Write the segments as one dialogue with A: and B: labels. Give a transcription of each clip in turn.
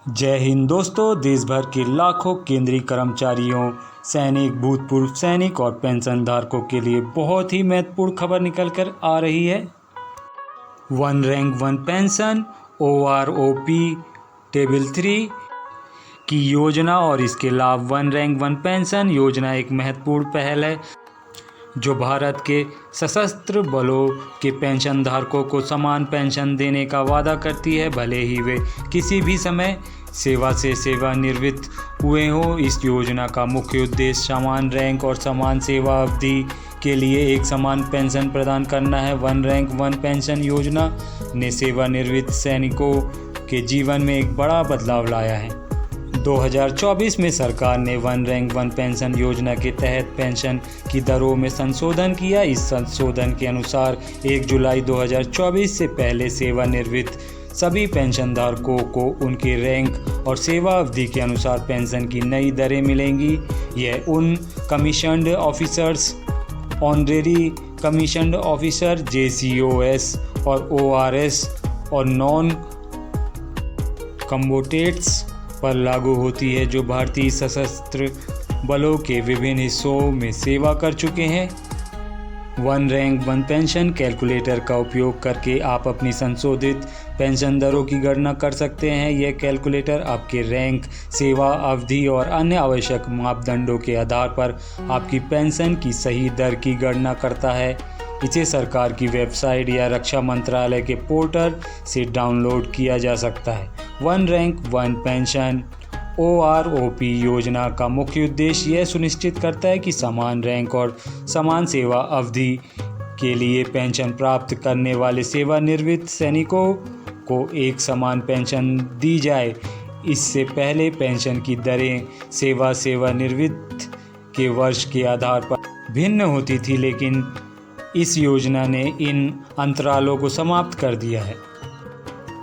A: जय हिंद दोस्तों। देश भर के लाखों केंद्रीय कर्मचारियों, सैनिक, भूतपूर्व सैनिक और पेंशन धारकों के लिए बहुत ही महत्वपूर्ण खबर निकल कर आ रही है। One rank one pension OROP table 3 की योजना और इसके लाभ। वन रैंक वन पेंशन योजना एक महत्वपूर्ण पहल है जो भारत के सशस्त्र बलों के पेंशन धारकों को समान पेंशन देने का वादा करती है, भले ही वे किसी भी समय सेवा से सेवानिवृत्त हुए हों। इस योजना का मुख्य उद्देश्य समान रैंक और समान सेवा अवधि के लिए एक समान पेंशन प्रदान करना है। वन रैंक वन पेंशन योजना ने सेवानिवृत्त सैनिकों के जीवन में एक बड़ा बदलाव लाया है। 2024 में सरकार ने वन रैंक वन पेंशन योजना के तहत पेंशन की दरों में संशोधन किया। इस संशोधन के अनुसार 1 जुलाई 2024 से पहले सेवानिवृत्त सभी पेंशनधारकों को उनके रैंक और सेवा अवधि के अनुसार पेंशन की नई दरें मिलेंगी। यह उन commissioned officers, honorary commissioned officer JCOS और ORS और नॉन कम्बैटेंट्स पर लागू होती है जो भारतीय सशस्त्र बलों के विभिन्न हिस्सों में सेवा कर चुके हैं। One rank one pension calculator का उपयोग करके आप अपनी संशोधित पेंशन दरों की गणना कर सकते हैं। यह कैलकुलेटर आपके रैंक, सेवा अवधि और अन्य आवश्यक मापदंडों के आधार पर आपकी पेंशन की सही दर की गणना करता है। इसे सरकार की वेबसाइट या रक्षा मंत्रालय के पोर्टल से डाउनलोड किया जा सकता है। One rank one pension OROP योजना का मुख्य उद्देश्य यह सुनिश्चित करता है कि समान रैंक और समान सेवा अवधि के लिए पेंशन प्राप्त करने वाले सेवानिवृत्त सैनिकों को एक समान पेंशन दी जाए। इससे पहले पेंशन की दरें सेवानिवृत्त के वर्ष के आधार पर भिन्न होती थी, लेकिन इस योजना ने इन अंतरालों को समाप्त कर दिया है।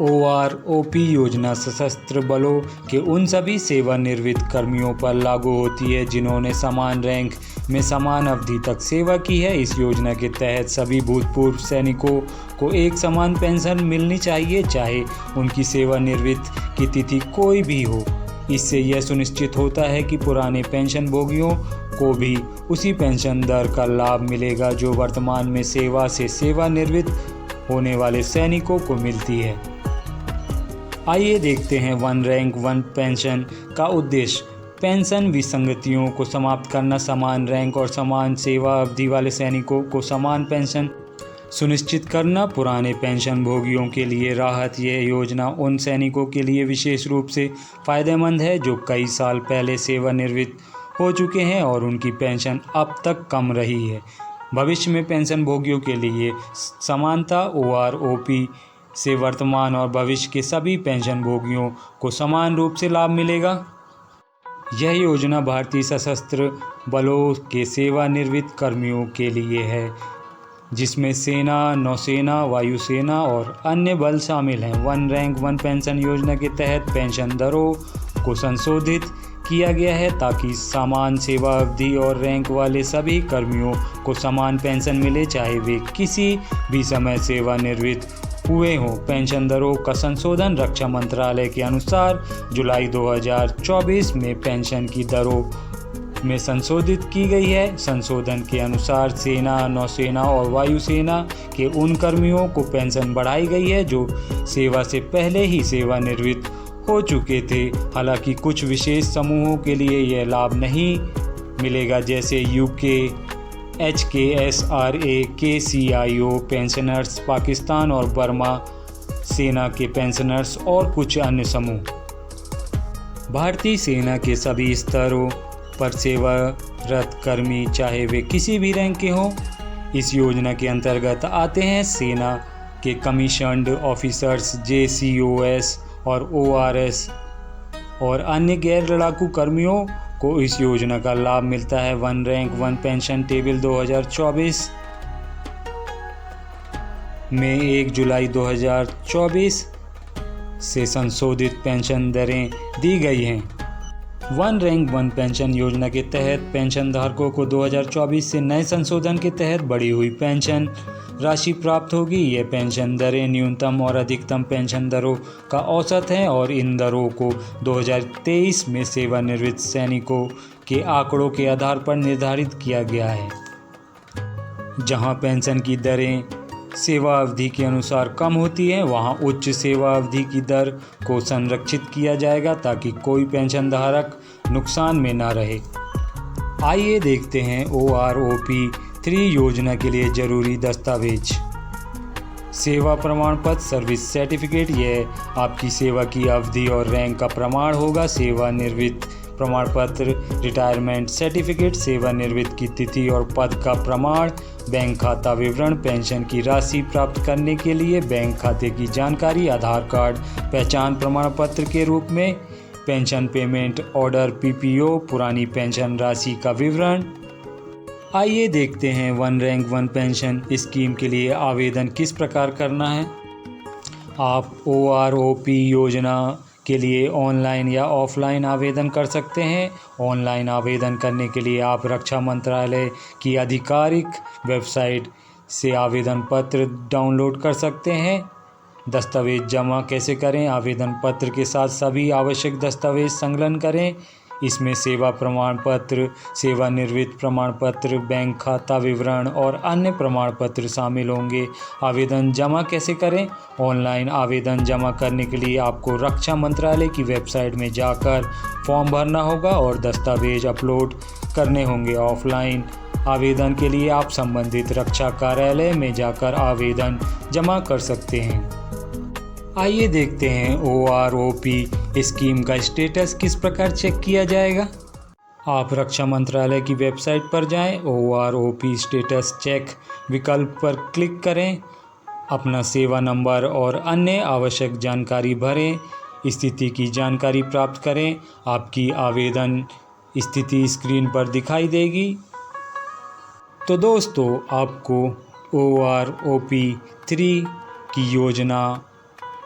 A: OROP योजना सशस्त्र बलों के उन सभी सेवानिवृत्त कर्मियों पर लागू होती है जिन्होंने समान रैंक में समान अवधि तक सेवा की है। इस योजना के तहत सभी भूतपूर्व सैनिकों को एक समान पेंशन मिलनी चाहिए, चाहे उनकी सेवानिवृत्त की तिथि कोई भी हो। इससे यह सुनिश्चित होता है कि पुराने पेंशन भोगियों को भी उसी पेंशन दर का लाभ मिलेगा जो वर्तमान में सेवा से सेवानिवृत्त होने वाले सैनिकों को मिलती है। आइए देखते हैं वन रैंक वन पेंशन का उद्देश्य। पेंशन विसंगतियों को समाप्त करना, समान रैंक और समान सेवा अवधि वाले सैनिकों को समान पेंशन सुनिश्चित करना, पुराने पेंशन भोगियों के लिए राहत। यह योजना उन सैनिकों के लिए विशेष रूप से फ़ायदेमंद है जो कई साल पहले सेवानिवृत्त हो चुके हैं और उनकी पेंशन अब तक कम रही है। भविष्य में पेंशन भोगियों के लिए समानता। OROP से वर्तमान और भविष्य के सभी पेंशन भोगियों को समान रूप से लाभ मिलेगा। यह योजना भारतीय सशस्त्र बलों के सेवानिवृत्त कर्मियों के लिए है, जिसमें सेना, नौसेना, वायुसेना और अन्य बल शामिल हैं। वन रैंक वन पेंशन योजना के तहत पेंशन दरों को संशोधित किया गया है ताकि समान सेवा अवधि और रैंक वाले सभी कर्मियों को समान पेंशन मिले, चाहे वे किसी भी समय सेवानिवृत्त हुए हों। पेंशन दरों का संशोधन रक्षा मंत्रालय के अनुसार जुलाई 2024 में पेंशन की दरों में संशोधित की गई है। संशोधन के अनुसार सेना, नौसेना और वायुसेना के उन कर्मियों को पेंशन बढ़ाई गई है जो सेवा से पहले ही सेवानिवृत्त हो चुके थे। हालांकि कुछ विशेष समूहों के लिए यह लाभ नहीं मिलेगा, जैसे UK, HKSRA, KCIO pensioners, Pakistan और बर्मा सेना के पेंशनर्स और कुछ अन्य समूह। भारतीय सेना के सभी स्तरों पर सेवारत कर्मी, चाहे वे किसी भी रैंक के हों, इस योजना के अंतर्गत आते हैं। सेना के कमीशन्ड ऑफिसर्स JCOS और ORS और अन्य गैर लड़ाकू कर्मियों को इस योजना का लाभ मिलता है। One rank one pension table 2024 में 1 जुलाई 2024 से संशोधित पेंशन दरें दी गई हैं। वन रैंक वन पेंशन योजना के तहत पेंशन धारकों को 2024 से नए संशोधन के तहत बढ़ी हुई पेंशन राशि प्राप्त होगी। ये पेंशन दरें न्यूनतम और अधिकतम पेंशन दरों का औसत हैं और इन दरों को 2023 में सेवानिवृत्त सैनिकों के आंकड़ों के आधार पर निर्धारित किया गया है। जहां पेंशन की दरें सेवा अवधि के अनुसार कम होती है, वहां उच्च सेवा अवधि की दर को संरक्षित किया जाएगा ताकि कोई पेंशन धारक नुकसान में न रहे। आइए देखते हैं OROP 3 योजना के लिए जरूरी दस्तावेज। सेवा प्रमाण पत्र सर्विस सर्टिफिकेट, यह आपकी सेवा की अवधि और रैंक का प्रमाण होगा। सेवानिवृत्त प्रमाण पत्र रिटायरमेंट सर्टिफिकेट, सेवानिवृत्त की तिथि और पद का प्रमाण, बैंक खाता विवरण, पेंशन की राशि प्राप्त करने के लिए बैंक खाते की जानकारी, आधार कार्ड पहचान प्रमाण पत्र के रूप में, पेंशन पेमेंट ऑर्डर PPO, पुरानी पेंशन राशि का विवरण। आइए देखते हैं one rank one pension scheme के लिए आवेदन किस प्रकार करना है। आप OROP योजना के लिए ऑनलाइन या ऑफलाइन आवेदन कर सकते हैं। ऑनलाइन आवेदन करने के लिए आप रक्षा मंत्रालय की आधिकारिक वेबसाइट से आवेदन पत्र डाउनलोड कर सकते हैं। दस्तावेज जमा कैसे करें। आवेदन पत्र के साथ सभी आवश्यक दस्तावेज संलग्न करें। इसमें सेवा प्रमाण पत्र, सेवानिवृत्त प्रमाण पत्र, बैंक खाता विवरण और अन्य प्रमाण पत्र शामिल होंगे। आवेदन जमा कैसे करें। ऑनलाइन आवेदन जमा करने के लिए आपको रक्षा मंत्रालय की वेबसाइट में जाकर फॉर्म भरना होगा और दस्तावेज अपलोड करने होंगे। ऑफलाइन आवेदन के लिए आप संबंधित रक्षा कार्यालय में जाकर आवेदन जमा कर सकते हैं। आइए देखते हैं OROP स्कीम का स्टेटस किस प्रकार चेक किया जाएगा। आप रक्षा मंत्रालय की वेबसाइट पर जाएं, OROP स्टेटस चेक विकल्प पर क्लिक करें, अपना सेवा नंबर और अन्य आवश्यक जानकारी भरें, स्थिति की जानकारी प्राप्त करें। आपकी आवेदन स्थिति स्क्रीन पर दिखाई देगी। तो दोस्तों, आपको OROP 3 की योजना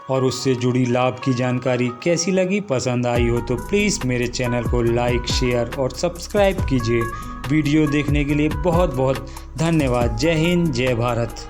A: और उससे जुड़ी लाभ की जानकारी कैसी लगी। पसंद आई हो तो प्लीज़ मेरे चैनल को लाइक, शेयर और सब्सक्राइब कीजिए। वीडियो देखने के लिए बहुत बहुत धन्यवाद। जय हिंद, जय भारत।